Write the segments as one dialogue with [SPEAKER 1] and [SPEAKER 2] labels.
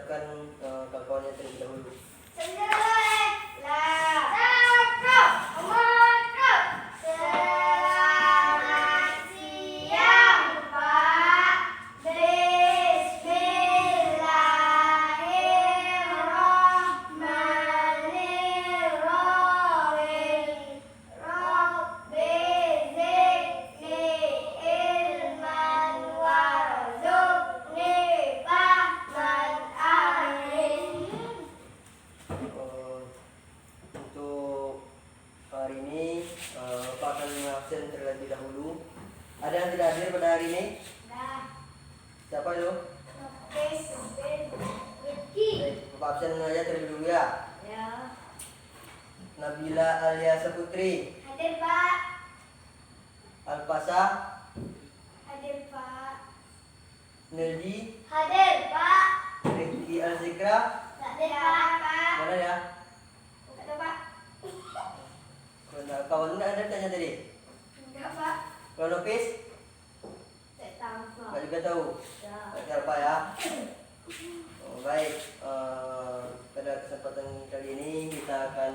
[SPEAKER 1] siapkan kawan-kawannya terlebih dahulu. Hari ini Bapak akan mengabsen terlebih dahulu. Ada yang tidak hadir pada hari ini? Siapa itu? Bapak absen aja terlebih dahulu ya. Nabila Alia Saputri.
[SPEAKER 2] Hadir Pak.
[SPEAKER 1] Alfasa.
[SPEAKER 2] Hadir Pak.
[SPEAKER 1] Neldi.
[SPEAKER 2] Hadir Pak.
[SPEAKER 1] Rifki Alzikra.
[SPEAKER 2] Hadir Pak.
[SPEAKER 1] Mana ya?
[SPEAKER 2] Ada Pak.
[SPEAKER 1] Kawan enggak ada tanya tadi?
[SPEAKER 2] Enggak Pak.
[SPEAKER 1] Kronopis?
[SPEAKER 2] Saya tahu Pak.
[SPEAKER 1] Enggak juga tahu.
[SPEAKER 2] Ya.
[SPEAKER 1] Baca apa ya? Baik, pada kesempatan kali ini kita akan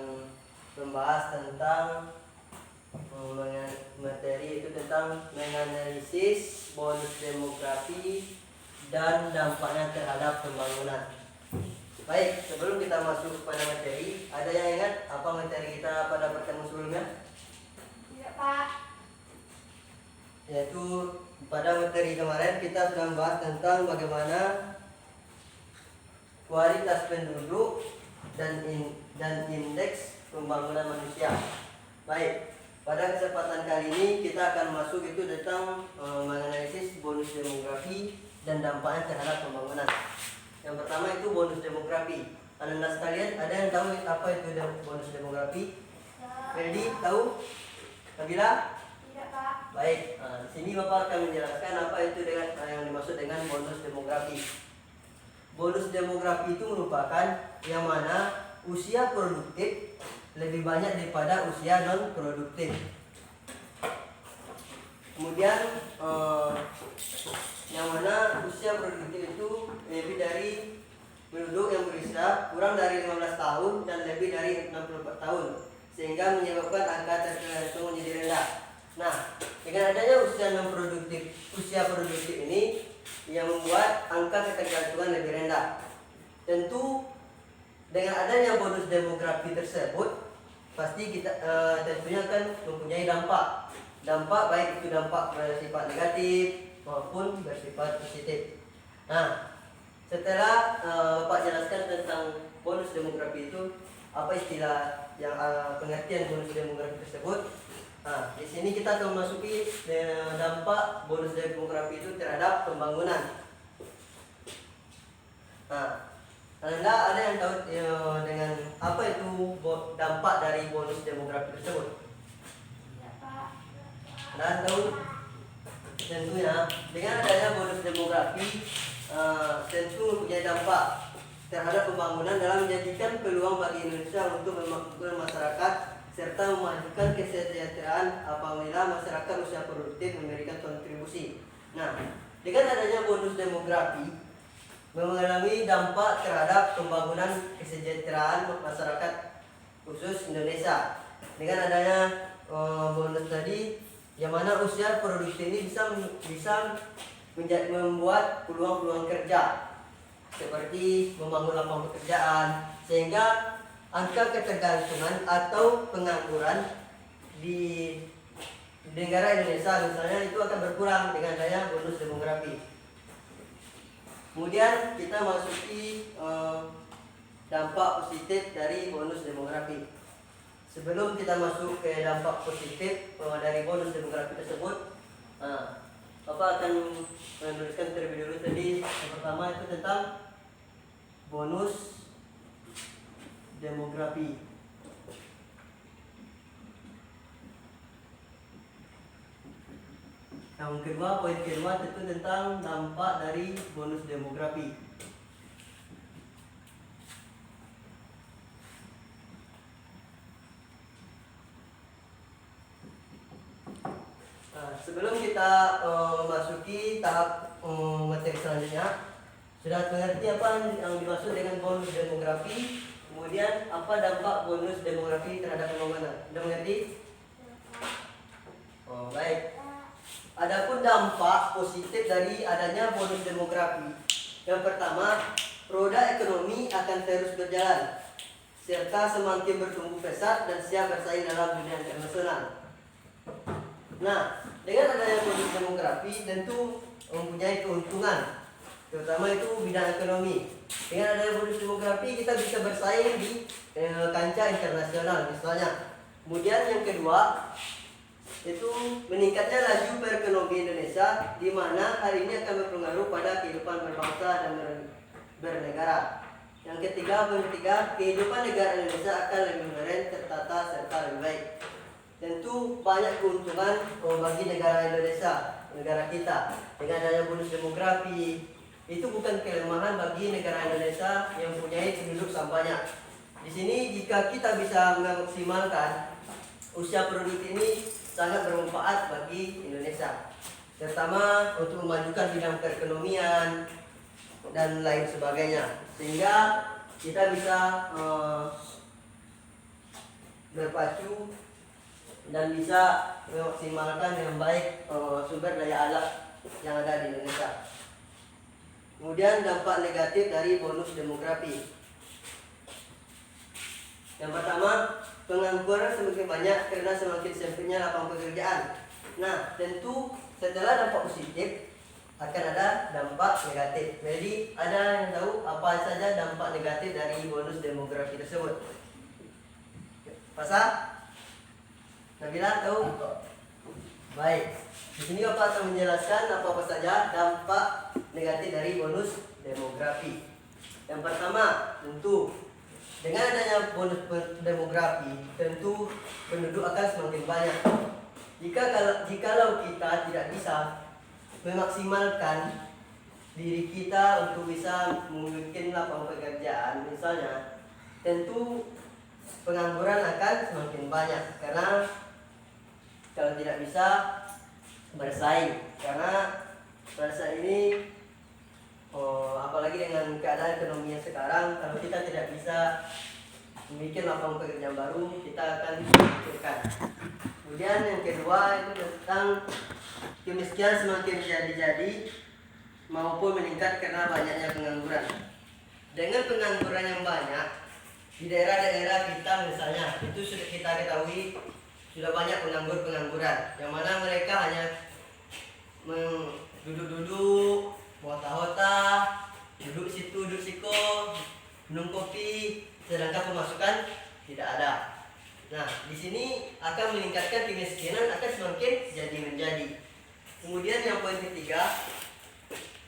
[SPEAKER 1] membahas tentang materi itu tentang menganalisis bonus demografi dan dampaknya terhadap pembangunan. Baik, sebelum kita masuk pada materi, ada yang ingat apa materi kita pada pertemuan sebelumnya?
[SPEAKER 2] Tidak Pak.
[SPEAKER 1] Yaitu pada materi kemarin kita sudah membahas tentang bagaimana kualitas penduduk dan indeks pembangunan manusia. Baik, pada kesempatan kali ini kita akan masuk itu tentang menganalisis bonus demografi dan dampaknya terhadap pembangunan. Yang pertama itu bonus demografi. Anak-anak sekalian, ada yang tahu apa itu bonus demografi? Ferdi tahu? Nabila?
[SPEAKER 2] Tidak Pak.
[SPEAKER 1] Baik, di sini Bapak akan menjelaskan apa itu dengan yang dimaksud dengan bonus demografi. Bonus demografi itu merupakan yang mana usia produktif lebih banyak daripada usia non produktif. Kemudian yang mana usia produktif itu lebih dari penduduk yang berusia kurang dari 15 tahun dan lebih dari 64 tahun, sehingga menyebabkan angka tergantung menjadi rendah. Nah, dengan adanya usia produktif ini yang membuat angka ketergantungan lebih rendah. Tentu dengan adanya bonus demografi tersebut pasti kita tentunya akan mempunyai dampak baik itu dampak bersifat negatif maupun bersifat positif. Nah, setelah Bapak jelaskan tentang bonus demografi itu, apa istilah yang pengertian bonus demografi tersebut. Nah, di sini kita akan memasuki dampak bonus demografi itu terhadap pembangunan. Nah, Anda ada yang tahu dengan apa itu dampak dari bonus demografi tersebut?
[SPEAKER 2] Tidak Pak.
[SPEAKER 1] Anda tahu? Tentunya dengan adanya bonus demografi tentu mempunyai dampak terhadap pembangunan dalam menjadikan peluang bagi Indonesia untuk memakmurkan masyarakat serta memajukan kesejahteraan apabila masyarakat usia produktif memberikan kontribusi. Nah, dengan adanya bonus demografi mengalami dampak terhadap pembangunan kesejahteraan masyarakat khusus Indonesia. Dengan adanya bonus tadi, yang mana usia produktif ini bisa membuat peluang-peluang kerja seperti membangun lapangan pekerjaan, sehingga angka ketergantungan atau pengangguran di negara Indonesia misalnya itu akan berkurang dengan adanya bonus demografi. Kemudian kita masuki dampak positif dari bonus demografi. Sebelum kita masuk ke dampak positif dari bonus demografi tersebut, Bapak akan menuliskan terlebih dulu tadi. Yang pertama itu tentang bonus demografi. Yang kedua, poin kedua itu tentang dampak dari bonus demografi. Nah, sebelum kita memasuki tahap materi selanjutnya, Sudah mengerti apa yang dimaksud dengan bonus demografi? Kemudian apa dampak bonus demografi terhadap pembangunan? Sudah mengerti? Oh, baik. Adapun dampak positif dari adanya bonus demografi. Yang pertama, roda ekonomi akan terus berjalan serta semakin bertumbuh pesat dan siap bersaing dalam dunia internasional. Nah, dengan adanya bonus demografi tentu mempunyai keuntungan, terutama itu bidang ekonomi. Dengan adanya bonus demografi kita bisa bersaing di kancah internasional misalnya. Kemudian yang kedua itu meningkatnya laju perekonomian Indonesia, di mana hal ini akan berpengaruh pada kehidupan berbangsa dan bernegara. Yang ketiga, kehidupan negara Indonesia akan lebih modern, tertata serta lebih baik. Tentu banyak keuntungan bagi negara Indonesia, negara kita. Dengan adanya bonus demografi, itu bukan kelemahan bagi negara Indonesia yang mempunyai penduduk sangat banyak. Di sini jika kita bisa memaksimalkan usia produktif ini sangat bermanfaat bagi Indonesia, terutama untuk memajukan bidang perekonomian dan lain sebagainya, sehingga kita bisa berpacu dan bisa memaksimalkan dengan baik sumber daya alam yang ada di Indonesia. Kemudian dampak negatif dari bonus demografi. Yang pertama, pengangguran semakin banyak karena semakin sempitnya lapangan pekerjaan. Nah, tentu setelah dampak positif akan ada dampak negatif. Jadi ada yang tahu apa saja dampak negatif dari bonus demografi tersebut? Pasal? Nabila tahu? Baik. Di sini Bapak akan menjelaskan apa saja dampak negatif dari bonus demografi. Yang pertama, tentu dengan adanya bonus demografi, tentu penduduk akan semakin banyak. Jikalau kita tidak bisa memaksimalkan diri kita untuk bisa membuat lapangan pekerjaan misalnya, tentu pengangguran akan semakin banyak karena kalau tidak bisa bersaing, karena pada saat ini apalagi dengan keadaan ekonomi yang sekarang, kalau kita tidak bisa membuat lapangan pekerjaan baru, kita akan dipikirkan. Kemudian yang kedua itu tentang kemiskinan semakin menjadi-jadi maupun meningkat karena banyaknya pengangguran. Dengan pengangguran yang banyak di daerah-daerah kita misalnya, itu sudah kita ketahui sudah banyak pengangguran yang mana mereka hanya duduk-duduk, hota-hota, duduk situ, duduk siko, minum kopi, sedangkan pemasukan tidak ada. Nah, di sini akan meningkatkan kemiskinan, akan semakin menjadi. Kemudian yang poin ketiga,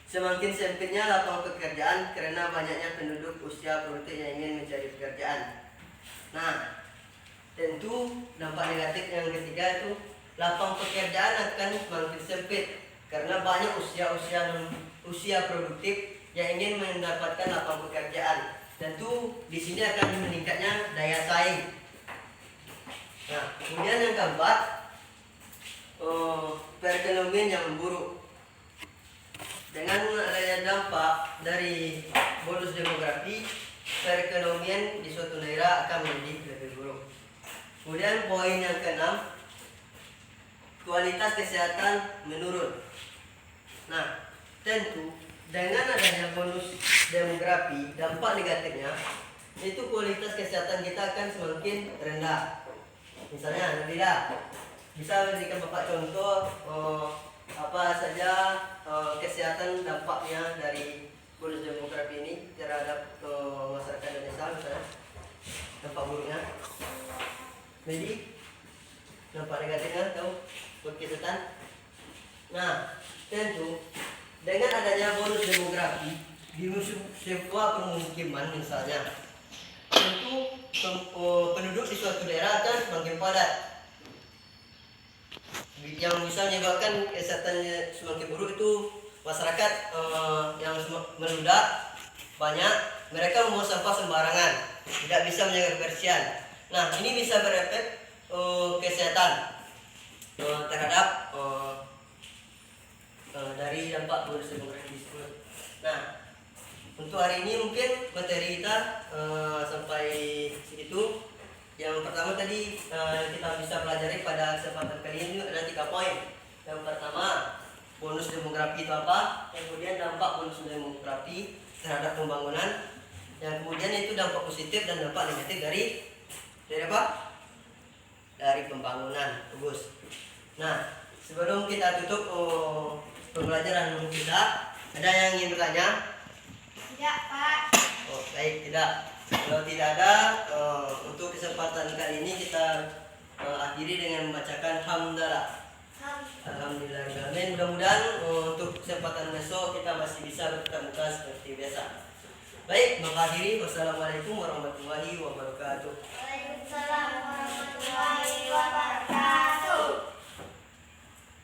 [SPEAKER 1] semakin sempitnya lapangan pekerjaan karena banyaknya penduduk usia produktif yang ingin mencari pekerjaan. Nah, tentu dampak negatif yang ketiga itu lapangan pekerjaan akan semakin sempit karena banyak usia produktif yang ingin mendapatkan lapangan pekerjaan. Tentu di sini akan meningkatnya daya saing. Nah, kemudian yang keempat, perekonomian yang memburuk. Dengan adanya dampak dari bonus demografi, perekonomian di suatu daerah akan menjadi lebih buruk. Kemudian poin yang keenam, kualitas kesehatan menurun. Nah, tentu dengan adanya bonus demografi, dampak negatifnya itu kualitas kesehatan kita akan semakin rendah. Misalnya, Nabila, bisa berikan Bapak contoh apa saja kesehatan dampaknya dari bonus demografi ini terhadap masyarakat Indonesia, misalnya dampak buruknya. Jadi dampak negatifnya tahu buat kesehatan. Nah, tentu dengan adanya bonus demografi di sebuah permukiman misalnya, tentu penduduk di suatu daerah akan semakin padat, yang bisa menyebabkan kesehatannya semakin buruk. Itu masyarakat yang meludak banyak, mereka membuang sampah sembarangan, tidak bisa menjaga kebersihan. Nah, ini bisa berefek kesehatan terhadap dari dampak bonus demografi tersebut. Nah, Untuk hari ini mungkin materi kita sampai segitu. Yang pertama tadi kita bisa pelajari pada kesempatan kali ini ada 3 poin. Yang pertama, bonus demografi itu apa? Yang kemudian dampak bonus demografi terhadap pembangunan. Yang kemudian itu dampak positif dan dampak negatif dari apa? Dari pembangunan. Bagus. Nah, sebelum kita tutup pembelajaran kita, ada yang ingin bertanya?
[SPEAKER 2] Tidak, Pak.
[SPEAKER 1] Oh, baik, tidak. Kalau tidak ada, untuk kesempatan kali ini kita akhiri dengan membacakan hamdalah. Alhamdulillahirrahmanirrahim. Mudah-mudahan untuk kesempatan besok kita masih bisa bertatap muka seperti biasa. Baik, mengakhiri. Wassalamualaikum warahmatullahi wabarakatuh.
[SPEAKER 2] Waalaikumsalam.